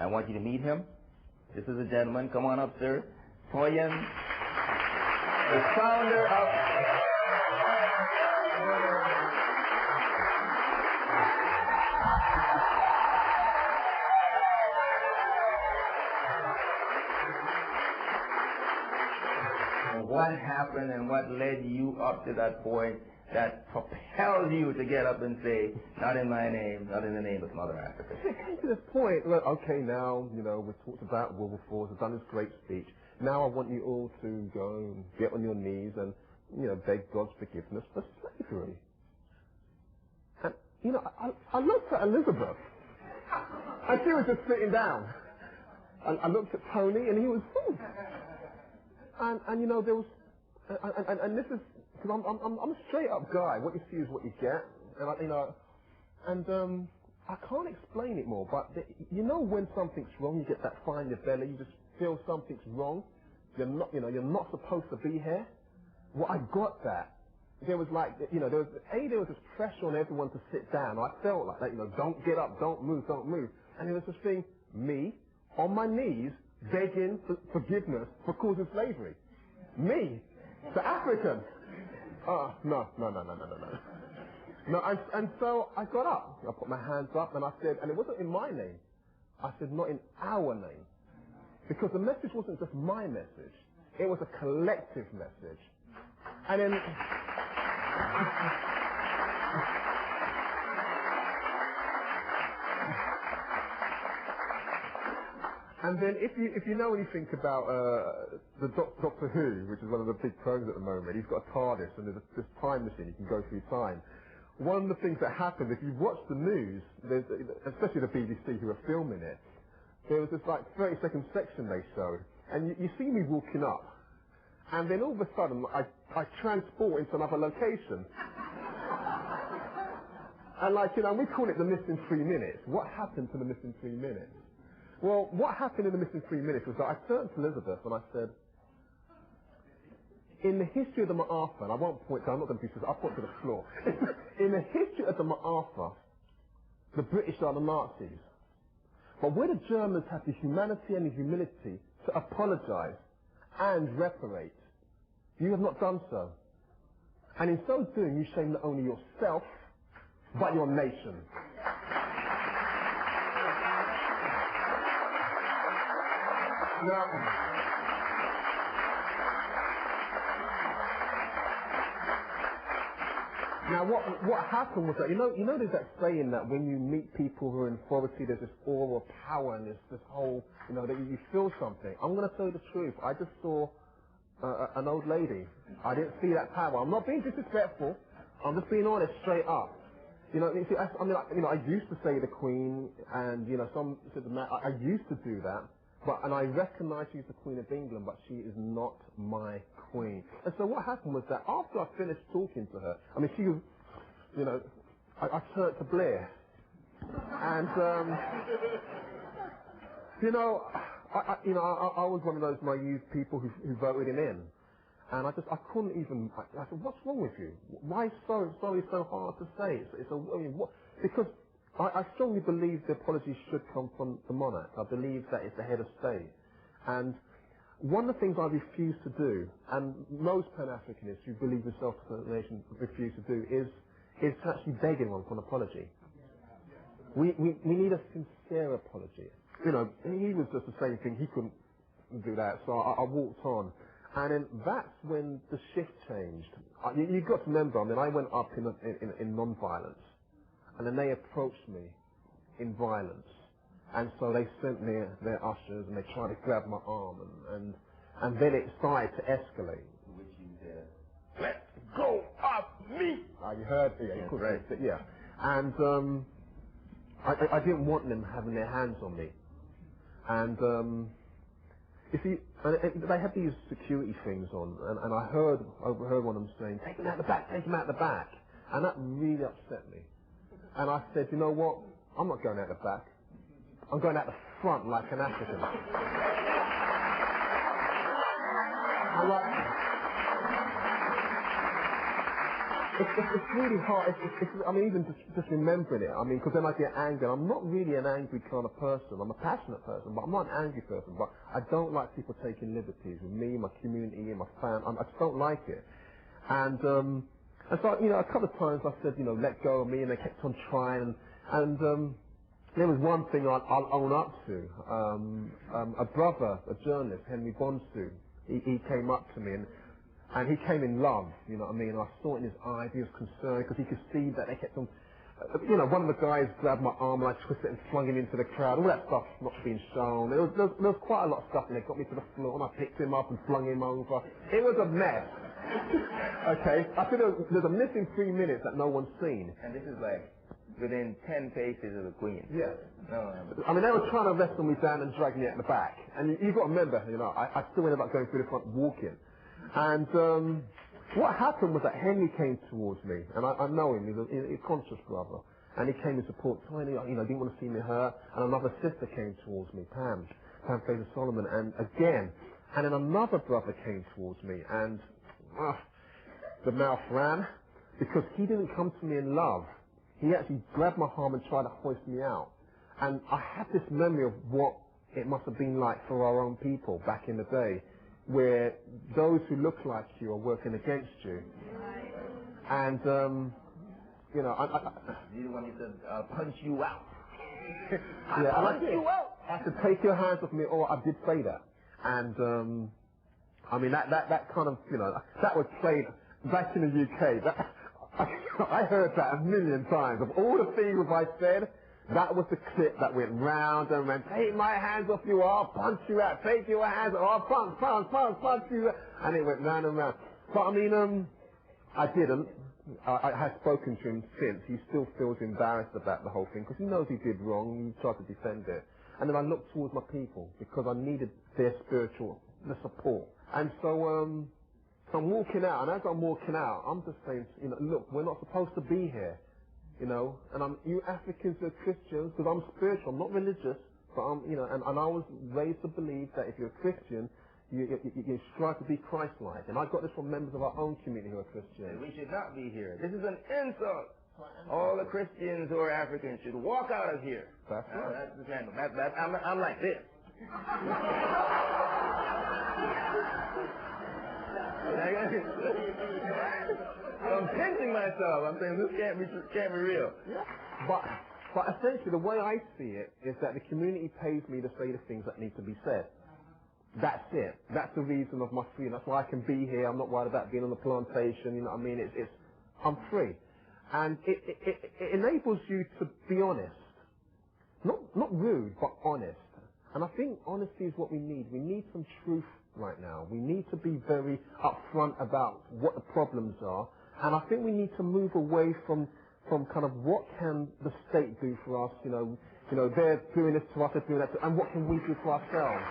I want you to meet him. This is a gentleman. Come on up, sir. Toyin, the founder of... What happened and what led you up to that point that propelled you to get up and say, not in my name, not in the name of Mother Africa? It came to this point, well, okay, now, you know, we've talked about Wilberforce, we've done this great speech. Now I want you all to go and get on your knees and, you know, beg God's forgiveness for slavery. And, you know, I looked at Elizabeth, and she was just sitting down. And I looked at Tony, and he was, And you know, there was, and this is, because I'm a straight up guy. What you see is what you get, and you know, and I can't explain it more. But you know, when something's wrong, you get that fire in your belly. You just feel something's wrong. You're not, you know, you're not supposed to be here. Well, I got that. There was like, you know, there was this pressure on everyone to sit down. I felt like that, you know, don't get up, don't move, don't move. And there was this thing, me on my knees, begging for forgiveness for causing slavery. Me, the African. No. No, and so I got up. I put my hands up and I said, and it wasn't in my name. I said, not in our name. Because the message wasn't just my message. It was a collective message. And then... And then, if you know anything about the Doctor Who, which is one of the big programs at the moment, he's got a TARDIS and there's this time machine, you can go through time. One of the things that happened, if you watch the news, especially the BBC who are filming it, there was this like 30-second section they showed, and you see me walking up, and then all of a sudden I transport into another location. And like, you know, we call it the missing 3 minutes. What happened to the missing 3 minutes? Well, what happened in the missing 3 minutes was that I turned to Elizabeth and I said, in the history of the Ma'afa, and I won't point to, I'm not going to be specific, I'll point to the floor. In the history of the Ma'afa, the British are the Nazis. But where the Germans had the humanity and the humility to apologize and reparate, you have not done so. And in so doing, you shame not only yourself, but your nation. Now what happened was that, you know there's that saying that when you meet people who are in authority, there's this aura of power and there's this whole, you know, that you feel something. I'm going to tell you the truth. I just saw an old lady. I didn't see that power. I'm not being disrespectful. I'm just being honest, straight up. You know, you see, I mean, you know, I used to say the Queen, and you know, some said the man. I used to do that. And I recognize she's the Queen of England, but she is not my Queen. And so what happened was that after I finished talking to her, I mean, she was, you know, I turned to Blair. And, you know, I was one of those naive people who voted him in. And I couldn't even, I said, what's wrong with you? Why sorry so hard to say? I mean, what? Because I strongly believe the apology should come from the monarch. I believe that it's the head of state. And one of the things I refuse to do, and most Pan-Africanists who believe in self-determination refuse to do, is to actually beg anyone for an apology. We need a sincere apology. You know, he was just the same thing. He couldn't do that, so I walked on. And then that's when the shift changed. You've got to remember, I mean, I went up in non-violence. And then they approached me in violence. And so they sent their ushers and they tried to grab my arm and then it started to escalate. Which you did. Let's go of me! You heard me, yeah, right. Yeah. And I didn't want them having their hands on me. And you see, they had these security things on, and I overheard one of them saying, take him out the back, take him out the back. And that really upset me. And I said, you know what? I'm not going out the back. I'm going out the front like an African. it's really hard. I mean, even just remembering it. I mean, because then I get angry. I'm not really an angry kind of person. I'm a passionate person, but I'm not an angry person. But I don't like people taking liberties with me, my community, and my family. I just don't like it. And so, you know, a couple of times I said, you know, let go of me, and they kept on trying. And there was one thing I'll own up to. A brother, a journalist, Henry Bonsu, he came up to me, and he came in love, you know what I mean? I saw it in his eyes, he was concerned, because he could see that they kept on, you know, one of the guys grabbed my arm, and I twisted it and flung him into the crowd. All that stuff not being shown. There was quite a lot of stuff, and they got me to the floor, and I picked him up and flung him over. It was a mess. Okay, I think there's a missing 3 minutes that no one's seen. And this is like within 10 paces of the Queen. Yeah. No. I mean, they were trying to wrestle me down and drag me at the back. And you've got to remember, you know, I still ended up going through the front walking. And what happened was that Henry came towards me, and I know him, he's a conscious brother. And he came to support Tiny, you know, didn't want to see me hurt. And another sister came towards me, Pam Fraser-Solomon, and again. And then another brother came towards me, and the mouth ran, because he didn't come to me in love. He actually grabbed my arm and tried to hoist me out. And I have this memory of what it must have been like for our own people back in the day, where those who look like you are working against you. And, you know, You want me to punch you out. punch you out. I said, take your hands off me, or I did say that. And, I mean, that kind of, you know, that was played back in the UK. I heard that a million times. Of all the things I said, that was the clip that went round and went, take my hands off you, or I'll punch you out. Take your hands off, I'll punch you out. And it went round and round. But I mean, I didn't. I have spoken to him since. He still feels embarrassed about the whole thing, because he knows he did wrong. He tried to defend it. And then I looked towards my people, because I needed their spiritual support. And so, I'm walking out, and as I'm walking out, I'm just saying, you know, look, we're not supposed to be here, you know, and you Africans are Christians, because I'm spiritual, I'm not religious, but I'm, you know, and I was raised to believe that if you're a Christian, you strive to be Christ-like, and I got this from members of our own community who are Christians. We should not be here. This is an insult. All the Christians who are Africans should walk out of here. That's right. That's the same. I'm like this. I'm pinching myself. I'm saying this can't be real. Yeah. But essentially, the way I see it is that the community pays me to say the things that need to be said. That's it. That's the reason of my freedom. That's why I can be here. I'm not worried about being on the plantation. You know what I mean? I'm free, and it enables you to be honest, not rude, but honest. And I think honesty is what we need. We need some truth right now. We need to be very upfront about what the problems are, and I think we need to move away from kind of what can the state do for us. You know, they're doing this to us, they're doing that to us, and what can we do for ourselves?